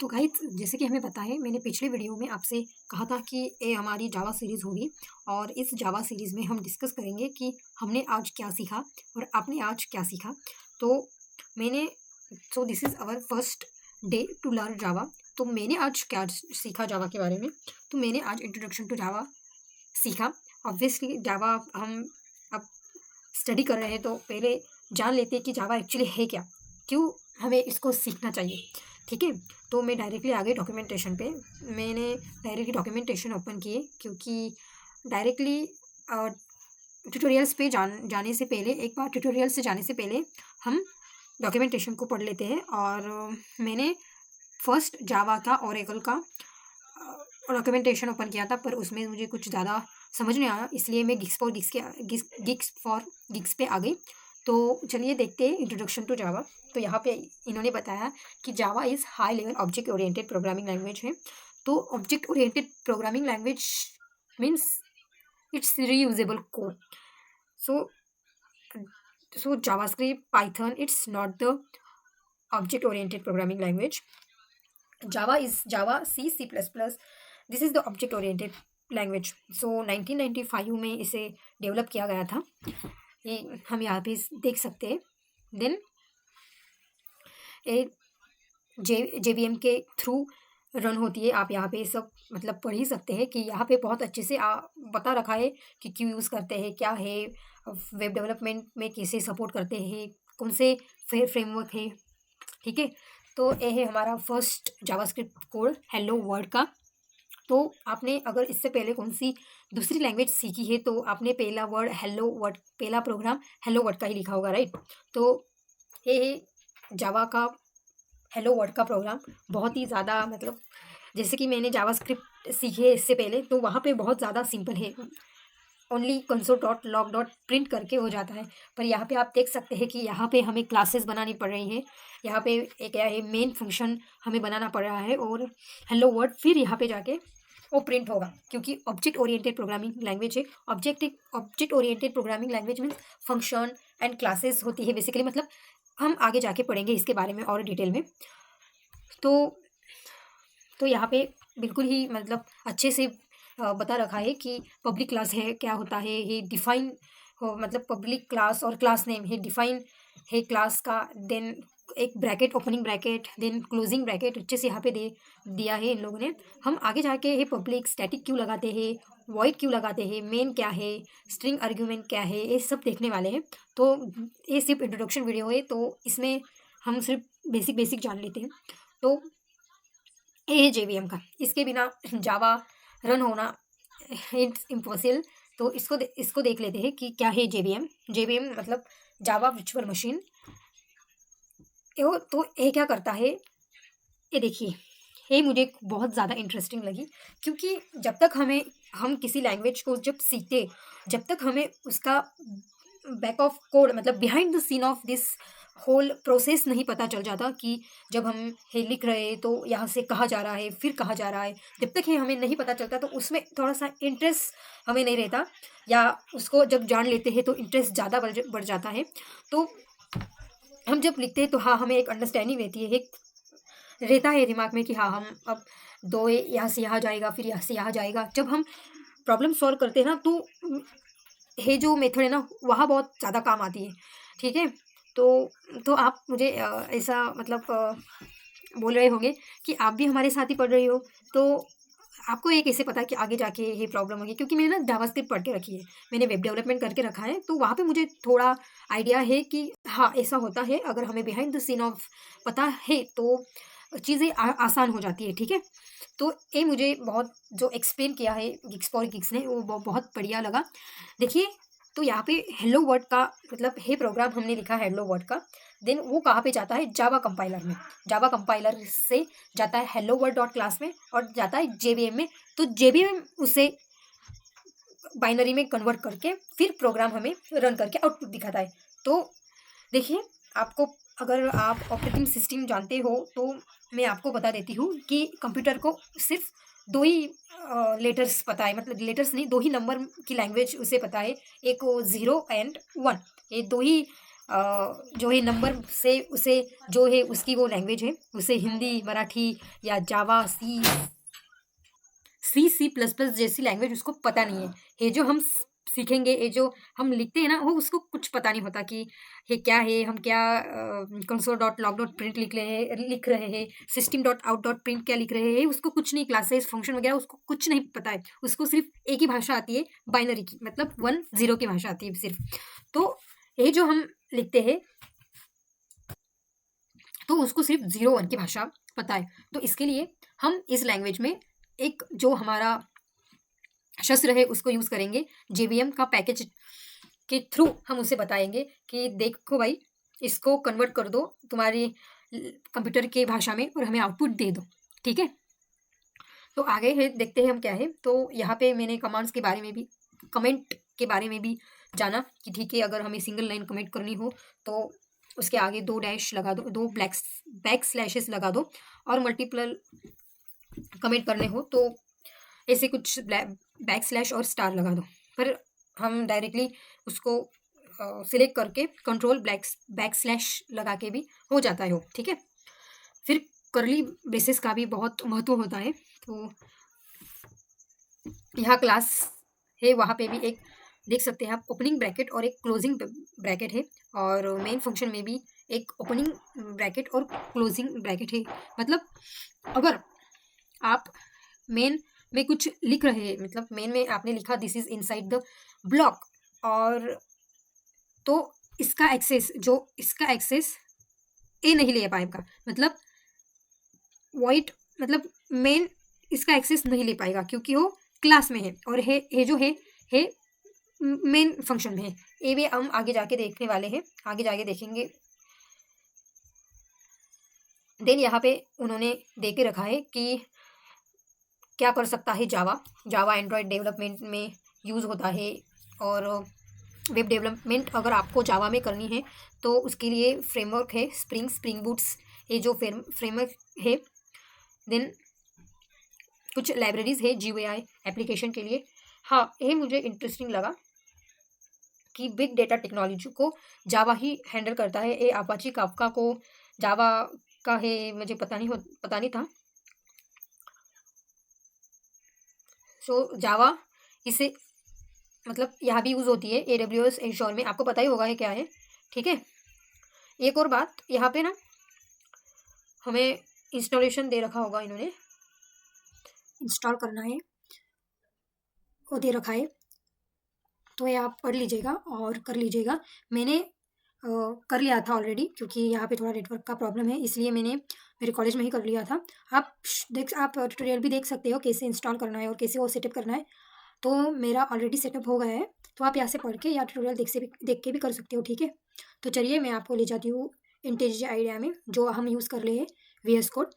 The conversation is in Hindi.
तो गाइस, जैसे कि हमें पता है, मैंने पिछले वीडियो में आपसे कहा था कि ये हमारी जावा सीरीज़ होगी और इस जावा सीरीज़ में हम डिस्कस करेंगे कि हमने आज क्या सीखा और आपने आज क्या सीखा। तो मैंने so this is our first day to learn Java. तो मैंने आज क्या सीखा जावा के बारे में। तो मैंने आज इंट्रोडक्शन टू जावा सीखा। ऑब्वियसली जावा हम अब स्टडी कर रहे हैं, तो पहले जान लेते हैं कि जावा एक्चुअली है क्या, क्यों हमें इसको सीखना चाहिए। ठीक है, तो मैं डायरेक्टली आ गई डॉक्यूमेंटेशन पे। मैंने डायरेक्टली डॉक्यूमेंटेशन ओपन किए, क्योंकि डायरेक्टली ट्यूटोरियल्स पे जाने से पहले, एक बार ट्यूटोरियल से जाने से पहले हम डॉक्यूमेंटेशन को पढ़ लेते हैं। और मैंने फर्स्ट जावा का ओरेकल का डॉक्यूमेंटेशन ओपन किया था, पर उसमें मुझे कुछ ज़्यादा समझ नहीं आया, इसलिए मैं गिग्स फॉर गिग्स पे आ गई। तो चलिए देखते हैं इंट्रोडक्शन टू जावा। तो यहाँ पे इन्होंने बताया कि Java is high level object oriented programming language है। तो object oriented programming language means it's reusable code. So JavaScript, Python, it's not the object oriented programming language. Java, C, C++. This is the object oriented language. So 1995 में इसे डेवलप किया गया था, ये हम यहाँ पे देख सकते हैं। देन ए JVM के थ्रू रन होती है। आप यहाँ पे सब मतलब पढ़ ही सकते हैं कि यहाँ पे बहुत अच्छे से बता रखा है कि क्यों यूज़ करते हैं, क्या है, वेब डेवलपमेंट में कैसे सपोर्ट करते हैं, कौन से फ्रेमवर्क है। ठीक है, तो ये है हमारा first JavaScript code hello world का। तो आपने अगर इससे पहले कौन सी दूसरी लैंग्वेज सीखी है, तो आपने पहला वर्ड हेलो वर्ड, पहला प्रोग्राम हेलो वर्ड का ही लिखा होगा, राइट। तो ये है जावा का हेलो वर्ड का प्रोग्राम। बहुत ही ज़्यादा मतलब, जैसे कि मैंने जावास्क्रिप्ट सीखी है इससे पहले, तो वहाँ पे बहुत ज़्यादा सिंपल है, ओनली console.log.print करके हो जाता है। पर यहाँ पे आप देख सकते हैं कि यहाँ पे हमें क्लासेस बनानी पड़ रही हैं। यहाँ पे एक क्या है, मेन फंक्शन हमें बनाना पड़ रहा है और हेलो वर्ड फिर यहाँ पे जाके वो प्रिंट होगा, क्योंकि ऑब्जेक्ट ओरिएंटेड प्रोग्रामिंग लैंग्वेज है। Object oriented programming language means function and classes होती है बेसिकली। मतलब हम आगे जाके पढ़ेंगे इसके बारे में और डिटेल में। तो यहाँ पे बिल्कुल ही मतलब अच्छे से बता रखा है कि पब्लिक क्लास है क्या होता है, ये डिफाइन मतलब पब्लिक क्लास और क्लास नेम है, डिफाइन है क्लास का। देन एक bracket, opening bracket, then closing bracket अच्छे से यहाँ पे दिया है इन लोगों ने। हम आगे जाके ये पब्लिक स्टैटिक क्यों लगाते हैं, वॉइड क्यों लगाते हैं, मेन क्या है, स्ट्रिंग आर्ग्यूमेंट क्या है, ये सब देखने वाले हैं। तो ये सिर्फ इंट्रोडक्शन वीडियो है, तो इसमें हम सिर्फ बेसिक जान लेते हैं। तो ये है JVM का, इसके बिना जावा रन होना इट्स इम्पॉसिबल। तो इसको देख लेते हैं कि क्या है JVM मतलब जावा वर्चुअल मशीन। तो ये क्या करता है, ये देखिए, ये मुझे बहुत ज़्यादा इंटरेस्टिंग लगी, क्योंकि जब तक हम किसी लैंग्वेज को जब सीखते, जब तक हमें उसका बैक ऑफ कोड मतलब behind the scene of this whole process नहीं पता चल जाता, कि जब हम ये लिख रहे हैं तो यहाँ से कहाँ जा रहा है, फिर कहाँ जा रहा है, जब तक ये हमें नहीं पता चलता तो उसमें थोड़ा सा इंटरेस्ट हमें नहीं रहता, या उसको जब जान लेते हैं तो इंटरेस्ट ज़्यादा बढ़ जाता है। तो हम जब लिखते हैं तो हाँ, हमें एक अंडरस्टैंडिंग रहती है, एक रहता है दिमाग में कि हाँ, हम अब दो यहाँ से यहाँ जाएगा, फिर यहाँ से यहाँ जाएगा। जब हम प्रॉब्लम सॉल्व करते हैं ना, तो ये जो मेथड है ना, वहाँ बहुत ज़्यादा काम आती है। ठीक है, तो आप मुझे ऐसा मतलब बोल रहे होंगे कि आप भी हमारे साथ ही पढ़ रही हो, तो आपको ये कैसे पता कि आगे जाके ये प्रॉब्लम होगी। क्योंकि मैंने ना जावास्क्रिप्ट पढ़ के रखी है, मैंने वेब डेवलपमेंट करके रखा है, तो वहाँ पे मुझे थोड़ा आइडिया है कि हाँ, ऐसा होता है। अगर हमें बिहाइंड द सीन ऑफ पता है तो चीज़ें आसान हो जाती है। ठीक है, तो ये मुझे बहुत जो एक्सप्लेन किया है गिग्स फॉर गिग्स ने, वो बहुत बढ़िया लगा। देखिए, तो यहाँ पे हेलो वर्ड का मतलब है प्रोग्राम हमने लिखा है हेलो वर्ड का, देन वो कहाँ पे जाता है, जावा कंपाइलर में। जावा कंपाइलर से जाता है हेलो वर्ड डॉट क्लास में और जाता है JVM में। तो JVM उसे बाइनरी में कन्वर्ट करके फिर प्रोग्राम हमें रन करके आउटपुट दिखाता है। तो देखिए, आपको अगर आप ऑपरेटिंग सिस्टम जानते हो तो मैं आपको बता देती हूँ कि कंप्यूटर को सिर्फ दो ही लेटर्स पता है, मतलब लेटर्स नहीं, दो ही नंबर की लैंग्वेज उसे पता है, एक 0 एंड 1, ये दो ही जो है नंबर से उसे जो है उसकी वो लैंग्वेज है, उसे हिंदी, मराठी या जावा, सी प्लस प्लस जैसी लैंग्वेज उसको पता नहीं है। ये जो हम सीखेंगे, ये जो हम लिखते हैं ना, वो उसको कुछ पता नहीं होता कि ये क्या है, हम क्या console dot log dot print लिख रहे हैं, system dot out dot print क्या लिख रहे हैं, उसको कुछ नहीं, क्लासेस फंक्शन वगैरह उसको कुछ नहीं पता है। उसको सिर्फ एक ही भाषा आती है, बाइनरी की, मतलब 1 0 की भाषा आती है सिर्फ। तो ये जो हम लिखते हैं, तो उसको सिर्फ 0 1 की भाषा पता है। तो इसके लिए हम इस लैंग्वेज में एक जो हमारा शस्त्र है उसको यूज़ करेंगे। जेवीएम का पैकेज के थ्रू हम उसे बताएंगे कि देखो भाई, इसको कन्वर्ट कर दो तुम्हारी कंप्यूटर के भाषा में और हमें आउटपुट दे दो, ठीक है। तो आगे है, देखते हैं हम क्या है। तो यहाँ पे मैंने कमांड्स के बारे में भी, कमेंट के बारे में भी जाना कि ठीक है, अगर हमें सिंगल लाइन कमेंट करनी हो तो उसके आगे 2 डैश लगा दो, 2 बैक स्लैशेस लगा दो, और मल्टीपल कमेंट करने हो तो ऐसे कुछ बैक स्लैश और स्टार लगा दो। पर हम डायरेक्टली उसको सिलेक्ट करके कंट्रोल बैक स्लैश लगा के भी हो जाता है हो, ठीक है। फिर करली ब्रेसेस का भी बहुत महत्व होता है। तो यहाँ क्लास है, वहाँ पे भी एक देख सकते हैं आप, ओपनिंग ब्रैकेट और एक क्लोजिंग ब्रैकेट है, और मेन फंक्शन में भी एक ओपनिंग ब्रैकेट और क्लोजिंग ब्रैकेट है। मतलब अगर आप मेन में कुछ लिख रहे हैं, मतलब मेन में आपने लिखा this is inside the block, और तो इसका एक्सेस ए नहीं ले पाएगा, मतलब वॉइड, मतलब मेन इसका एक्सेस नहीं ले पाएगा क्योंकि वो क्लास में है, और है जो है मेन फंक्शन में है। ये भी हम आगे जाके देखने वाले हैं, आगे जाके देखेंगे। देन यहाँ पे उन्होंने दे के रखा है कि क्या कर सकता है जावा एंड्रॉयड डेवलपमेंट में यूज़ होता है, और वेब डेवलपमेंट अगर आपको जावा में करनी है तो उसके लिए फ्रेमवर्क है स्प्रिंग बूट्स, ये जो फ्रेमवर्क है। देन कुछ लाइब्रेरीज है GUI एप्लीकेशन के लिए। हाँ, ये मुझे इंटरेस्टिंग लगा कि बिग डेटा टेक्नोलॉजी को जावा ही हैंडल करता है। ये अपाची काफका को जावा का है, मुझे पता नहीं था। सो जावा इसे मतलब यहाँ भी यूज़ होती है AWS एश्योर में, आपको पता ही होगा है क्या है, ठीक है। एक और बात, यहाँ पे ना हमें इंस्टॉलेशन दे रखा होगा, इन्होंने इंस्टॉल करना है वो दे रखा है, तो ये आप पढ़ लीजिएगा और कर लीजिएगा। मैंने कर लिया था ऑलरेडी, क्योंकि यहाँ पे थोड़ा नेटवर्क का प्रॉब्लम है, इसलिए मैंने मेरे कॉलेज में ही कर लिया था। आप ट्यूटोरियल भी देख सकते हो कैसे इंस्टॉल करना है और कैसे वो सेटअप करना है। तो मेरा ऑलरेडी सेटअप हो गया है, तो आप यहाँ से पढ़ के या ट्यूटोरियल देख के भी कर सकते हो, ठीक है। तो चलिए मैं आपको ले जाती हूँ इंटेज आइडिया में, जो हम यूज़ कर रहे हैं VS कोड।